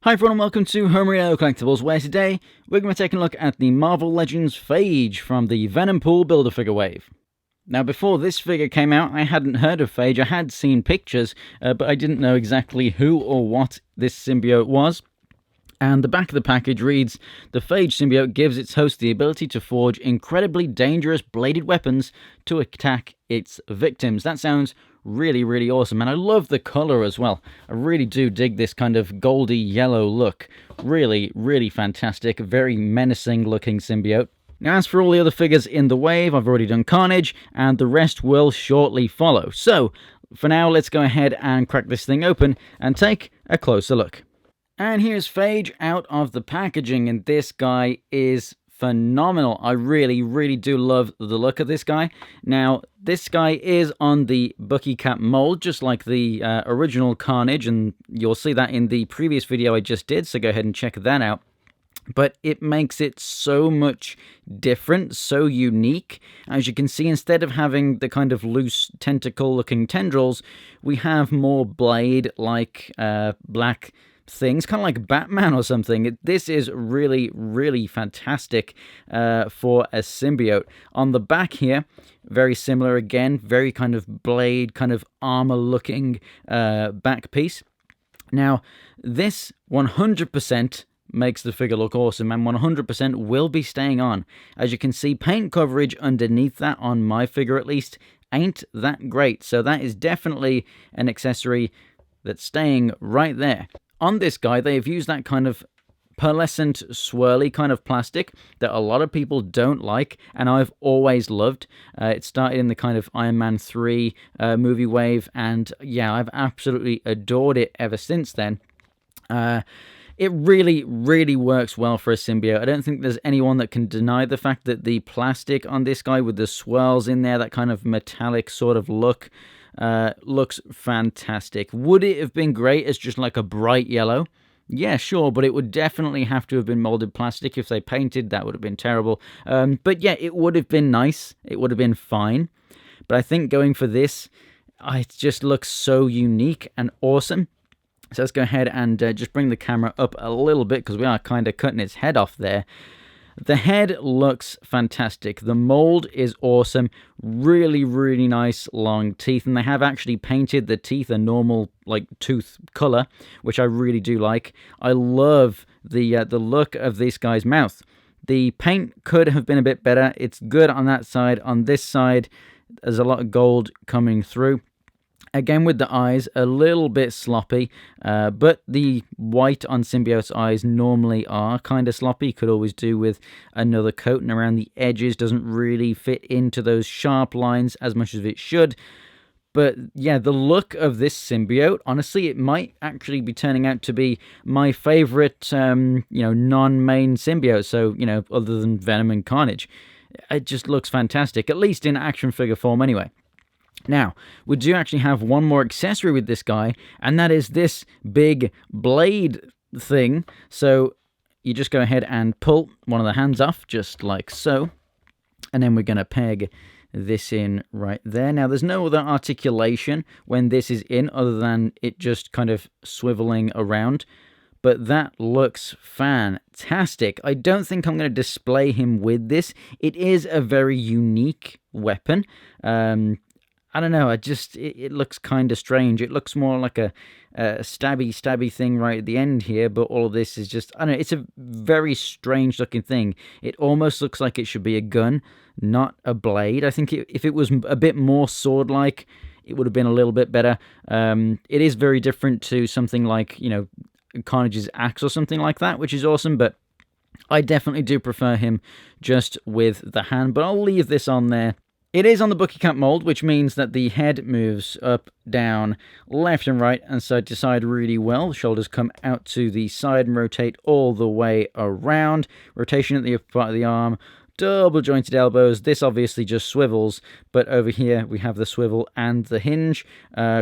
Hi everyone and welcome to Homerino Collectibles, where today we're going to be taking a look at the Marvel Legends Phage from the Venompool Build-A-Figure wave. Now before this figure came out, I hadn't heard of Phage. I had seen pictures, but I didn't know exactly who or what this symbiote was. And the back of the package reads, "The Phage symbiote gives its host the ability to forge incredibly dangerous bladed weapons to attack its victims." That sounds really awesome, and I love the color as well. I really do dig this kind of goldy yellow look. Really fantastic, very menacing looking symbiote. Now, as for all the other figures in the wave, I've already done Carnage, and the rest will shortly follow. So, for now, let's go ahead and crack this thing open and take a closer look. And here's Phage out of the packaging, and this guy is phenomenal. I really do love the look of this guy. Now, this guy is on the Bucky Cap mold, just like the original Carnage, and you'll see that in the previous video I just did, so go ahead and check that out. But it makes it so much different, so unique. As you can see, instead of having the kind of loose tentacle-looking tendrils, we have more blade-like black things, kind of like Batman or something. This is really fantastic for a symbiote. On the back here, very similar again, very kind of blade, kind of armor-looking back piece. Now, this 100% makes the figure look awesome, and 100% will be staying on. As you can see, paint coverage underneath that, on my figure at least, ain't that great. So that is definitely an accessory that's staying right there. On this guy, they have used that kind of pearlescent, swirly kind of plastic that a lot of people don't like, and I've always loved. It started in the kind of Iron Man 3 movie wave, and yeah, I've absolutely adored it ever since then. It really works well for a symbiote. I don't think there's anyone that can deny the fact that the plastic on this guy with the swirls in there, that kind of metallic sort of look, looks fantastic. Would it have been great as just like a bright yellow? Yeah, sure, but it would definitely have to have been molded plastic. If they painted, that would have been terrible. But yeah, it would have been nice. It would have been fine. But I think going for this, it just looks so unique and awesome. So let's go ahead and just bring the camera up a little bit, because we are kind of cutting its head off there. The head looks fantastic. The mold is awesome. Really nice long teeth. And they have actually painted the teeth a normal, like, tooth color, which I really do like. I love the look of this guy's mouth. The paint could have been a bit better. It's good on that side. On this side, there's a lot of gold coming through. Again, with the eyes, a little bit sloppy, but the white on Symbiote's eyes normally are kind of sloppy. Could always do with another coating around the edges. Doesn't really fit into those sharp lines as much as it should. But yeah, the look of this symbiote, honestly, it might actually be turning out to be my favorite, non-main symbiote. So, other than Venom and Carnage. It just looks fantastic, at least in action figure form anyway. Now, we do actually have one more accessory with this guy, and that is this big blade thing. So you just go ahead and pull one of the hands off, just like so. And then we're going to peg this in right there. Now, there's no other articulation when this is in, other than it just kind of swiveling around. But that looks fantastic. I don't think I'm going to display him with this. It is a very unique weapon. I don't know, it looks kind of strange. It looks more like a stabby thing right at the end here, but all of this is just, I don't know, it's a very strange looking thing. It almost looks like it should be a gun, not a blade. I think if it was a bit more sword-like, it would have been a little bit better. It is very different to something like, Carnage's axe or something like that, which is awesome, but I definitely do prefer him just with the hand, but I'll leave this on there. It is on the Bucky Cap mold, which means that the head moves up, down, left and right, and side to side really well. The shoulders come out to the side and rotate all the way around. Rotation at the upper part of the arm, double jointed elbows. This obviously just swivels, but over here we have the swivel and the hinge.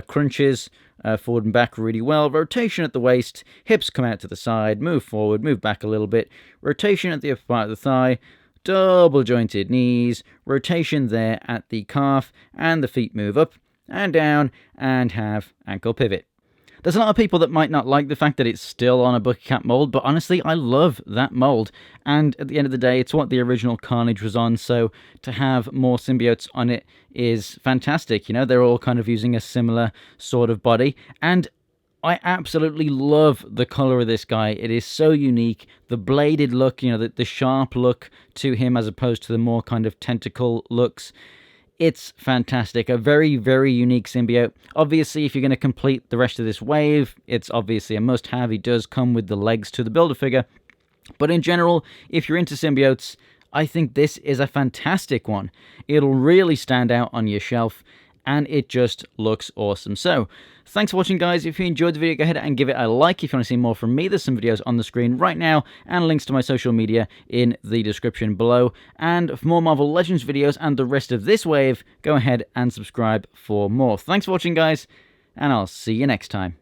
Crunches forward and back really well. Rotation at the waist, hips come out to the side, move forward, move back a little bit. Rotation at the upper part of the thigh. Double jointed knees, rotation there at the calf, and the feet move up and down and have ankle pivot. There's a lot of people that might not like the fact that it's still on a Bucky Cap mold, but honestly, I love that mold. And at the end of the day, it's what the original Carnage was on, so to have more symbiotes on it is fantastic. You know, they're all kind of using a similar sort of body, and I absolutely love the color of this guy. It is so unique. The bladed look, you know, the sharp look to him as opposed to the more kind of tentacle looks. It's fantastic. A very, very unique symbiote. Obviously, if you're going to complete the rest of this wave, it's obviously a must-have. He does come with the legs to the Build-A-Figure. But in general, if you're into symbiotes, I think this is a fantastic one. It'll really stand out on your shelf, and it just looks awesome. So, thanks for watching, guys. If you enjoyed the video, go ahead and give it a like. If you want to see more from me, there's some videos on the screen right now, and links to my social media in the description below. And for more Marvel Legends videos and the rest of this wave, go ahead and subscribe for more. Thanks for watching, guys, and I'll see you next time.